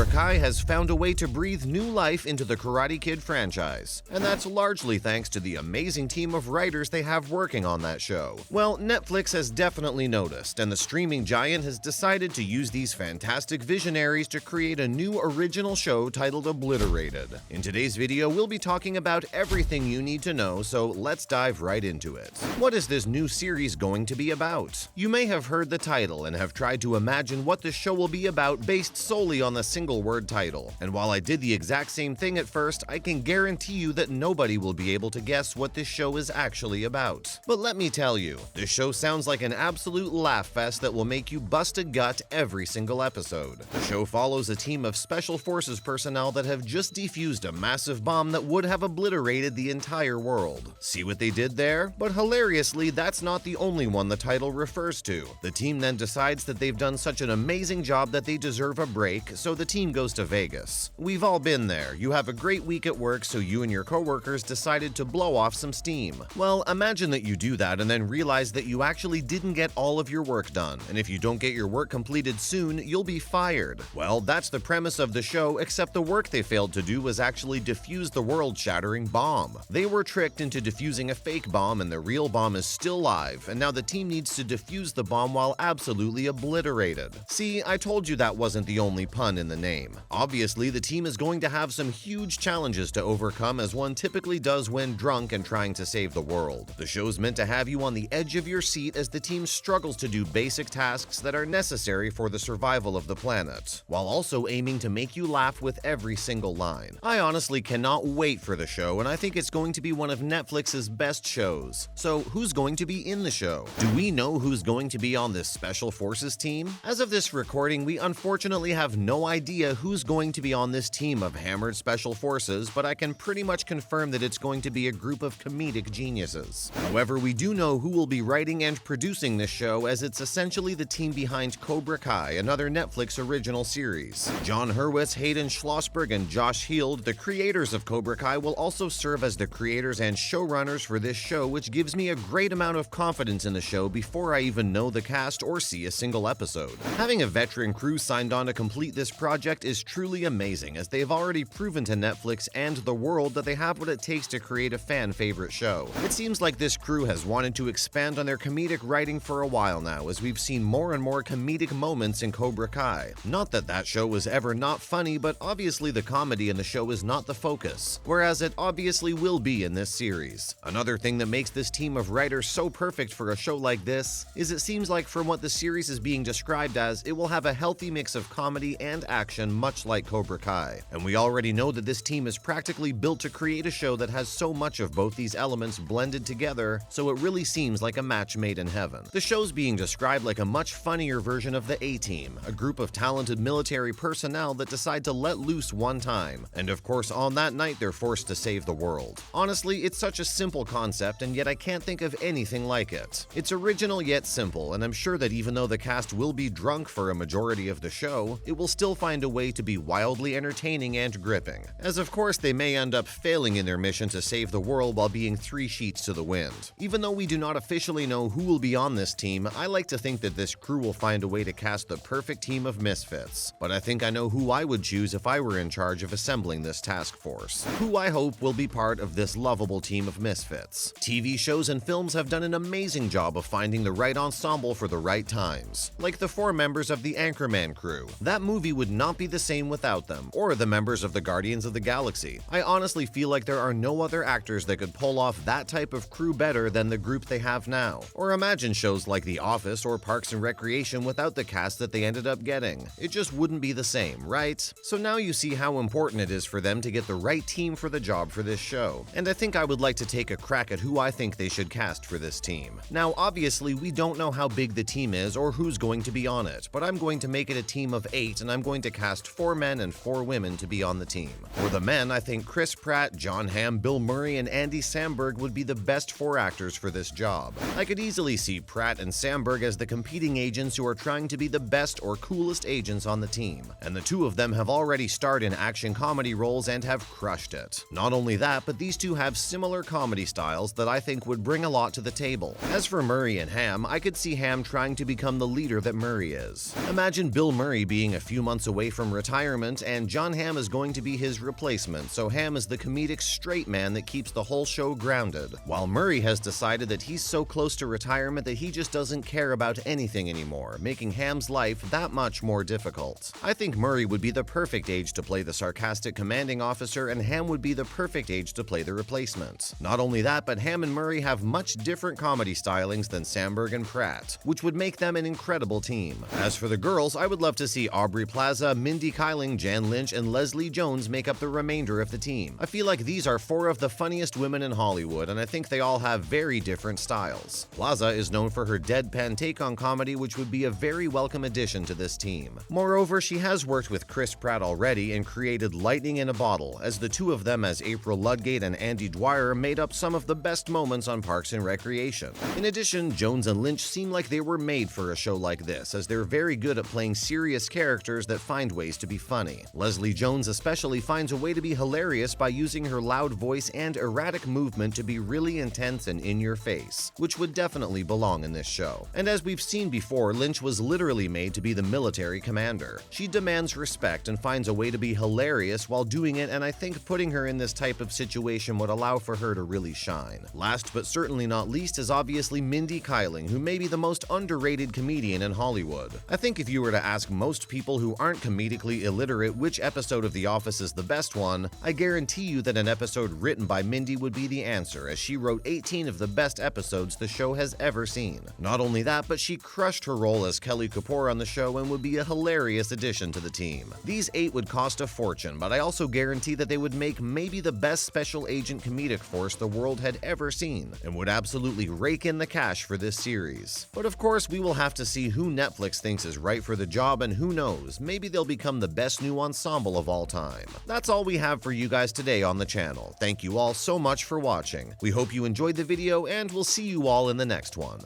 Cobra Kai has found a way to breathe new life into the Karate Kid franchise, and that's largely thanks to the amazing team of writers they have working on that show. Well, Netflix has definitely noticed, and the streaming giant has decided to use these fantastic visionaries to create a new original show titled Obliterated. In today's video, we'll be talking about everything you need to know, so let's dive right into it. What is this new series going to be about? You may have heard the title and have tried to imagine what the show will be about based solely on the single-word title. And while I did the exact same thing at first, I can guarantee you that nobody will be able to guess what this show is actually about. But let me tell you, this show sounds like an absolute laugh fest that will make you bust a gut every single episode. The show follows a team of Special Forces personnel that have just defused a massive bomb that would have obliterated the entire world. See what they did there? But hilariously, that's not the only one the title refers to. The team then decides that they've done such an amazing job that they deserve a break, so the team goes to Vegas. We've all been there. You have a great week at work, so you and your coworkers decided to blow off some steam. Well, imagine that you do that and then realize that you actually didn't get all of your work done, and if you don't get your work completed soon, you'll be fired. Well, that's the premise of the show, except the work they failed to do was actually defuse the world-shattering bomb. They were tricked into defusing a fake bomb, and the real bomb is still live, and now the team needs to defuse the bomb while absolutely obliterated. See, I told you that wasn't the only pun in the name. Obviously, the team is going to have some huge challenges to overcome, as one typically does when drunk and trying to save the world. The show's meant to have you on the edge of your seat as the team struggles to do basic tasks that are necessary for the survival of the planet, while also aiming to make you laugh with every single line. I honestly cannot wait for the show, and I think it's going to be one of Netflix's best shows. So, who's going to be in the show? Do we know who's going to be on this Special Forces team? As of this recording, we unfortunately have no idea who's going to be on this team of hammered Special Forces, but I can pretty much confirm that it's going to be a group of comedic geniuses. However, we do know who will be writing and producing this show, as it's essentially the team behind Cobra Kai, another Netflix original series. John Hurwitz, Hayden Schlossberg, and Josh Heald, the creators of Cobra Kai, will also serve as the creators and showrunners for this show, which gives me a great amount of confidence in the show before I even know the cast or see a single episode. Having a veteran crew signed on to complete this project is truly amazing, as they've already proven to Netflix and the world that they have what it takes to create a fan-favorite show. It seems like this crew has wanted to expand on their comedic writing for a while now, as we've seen more and more comedic moments in Cobra Kai. Not that that show was ever not funny, but obviously the comedy in the show is not the focus, whereas it obviously will be in this series. Another thing that makes this team of writers so perfect for a show like this is it seems like from what the series is being described as, it will have a healthy mix of comedy and action, much like Cobra Kai. And we already know that this team is practically built to create a show that has so much of both these elements blended together, so it really seems like a match made in heaven. The show's being described like a much funnier version of the A-Team, a group of talented military personnel that decide to let loose one time, and of course on that night they're forced to save the world. Honestly, it's such a simple concept, and yet I can't think of anything like it. It's original yet simple, and I'm sure that even though the cast will be drunk for a majority of the show, it will still find a way to be wildly entertaining and gripping, as of course they may end up failing in their mission to save the world while being three sheets to the wind. Even though we do not officially know who will be on this team, I like to think that this crew will find a way to cast the perfect team of misfits. But I think I know who I would choose if I were in charge of assembling this task force. Who I hope will be part of this lovable team of misfits. TV shows and films have done an amazing job of finding the right ensemble for the right times. Like the four members of the Anchorman crew. That movie would not be the same without them, or the members of the Guardians of the Galaxy. I honestly feel like there are no other actors that could pull off that type of crew better than the group they have now. Or imagine shows like The Office or Parks and Recreation without the cast that they ended up getting. It just wouldn't be the same, right? So now you see how important it is for them to get the right team for the job for this show. And I think I would like to take a crack at who I think they should cast for this team. Now, obviously, we don't know how big the team is or who's going to be on it, but I'm going to make it a team of 8, and I'm going to cast 4 men and 4 women to be on the team. For the men, I think Chris Pratt, John Hamm, Bill Murray, and Andy Samberg would be the best 4 actors for this job. I could easily see Pratt and Samberg as the competing agents who are trying to be the best or coolest agents on the team, and the two of them have already starred in action comedy roles and have crushed it. Not only that, but these two have similar comedy styles that I think would bring a lot to the table. As for Murray and Hamm, I could see Hamm trying to become the leader that Murray is. Imagine Bill Murray being a few months away from retirement, and Jon Hamm is going to be his replacement, so Hamm is the comedic straight man that keeps the whole show grounded, while Murray has decided that he's so close to retirement that he just doesn't care about anything anymore, making Hamm's life that much more difficult. I think Murray would be the perfect age to play the sarcastic commanding officer, and Hamm would be the perfect age to play the replacement. Not only that, but Hamm and Murray have much different comedy stylings than Samberg and Pratt, which would make them an incredible team. As for the girls, I would love to see Aubrey Plaza, Mindy Kaling, Jan Lynch, and Leslie Jones make up the remainder of the team. I feel like these are four of the funniest women in Hollywood, and I think they all have very different styles. Plaza is known for her deadpan take on comedy, which would be a very welcome addition to this team. Moreover, she has worked with Chris Pratt already and created Lightning in a Bottle, as the two of them as April Ludgate and Andy Dwyer made up some of the best moments on Parks and Recreation. In addition, Jones and Lynch seem like they were made for a show like this, as they're very good at playing serious characters that find ways to be funny. Leslie Jones especially finds a way to be hilarious by using her loud voice and erratic movement to be really intense and in your face, which would definitely belong in this show. And as we've seen before, Lynch was literally made to be the military commander. She demands respect and finds a way to be hilarious while doing it, and I think putting her in this type of situation would allow for her to really shine. Last but certainly not least is obviously Mindy Kaling, who may be the most underrated comedian in Hollywood. I think if you were to ask most people who aren't comedically illiterate which episode of The Office is the best one, I guarantee you that an episode written by Mindy would be the answer, as she wrote 18 of the best episodes the show has ever seen. Not only that, but she crushed her role as Kelly Kapoor on the show and would be a hilarious addition to the team. These 8 would cost a fortune, but I also guarantee that they would make maybe the best special agent comedic force the world had ever seen, and would absolutely rake in the cash for this series. But of course, we will have to see who Netflix thinks is right for the job, and who knows, maybe they'll become the best new ensemble of all time. That's all we have for you guys today on the channel. Thank you all so much for watching. We hope you enjoyed the video, and we'll see you all in the next one.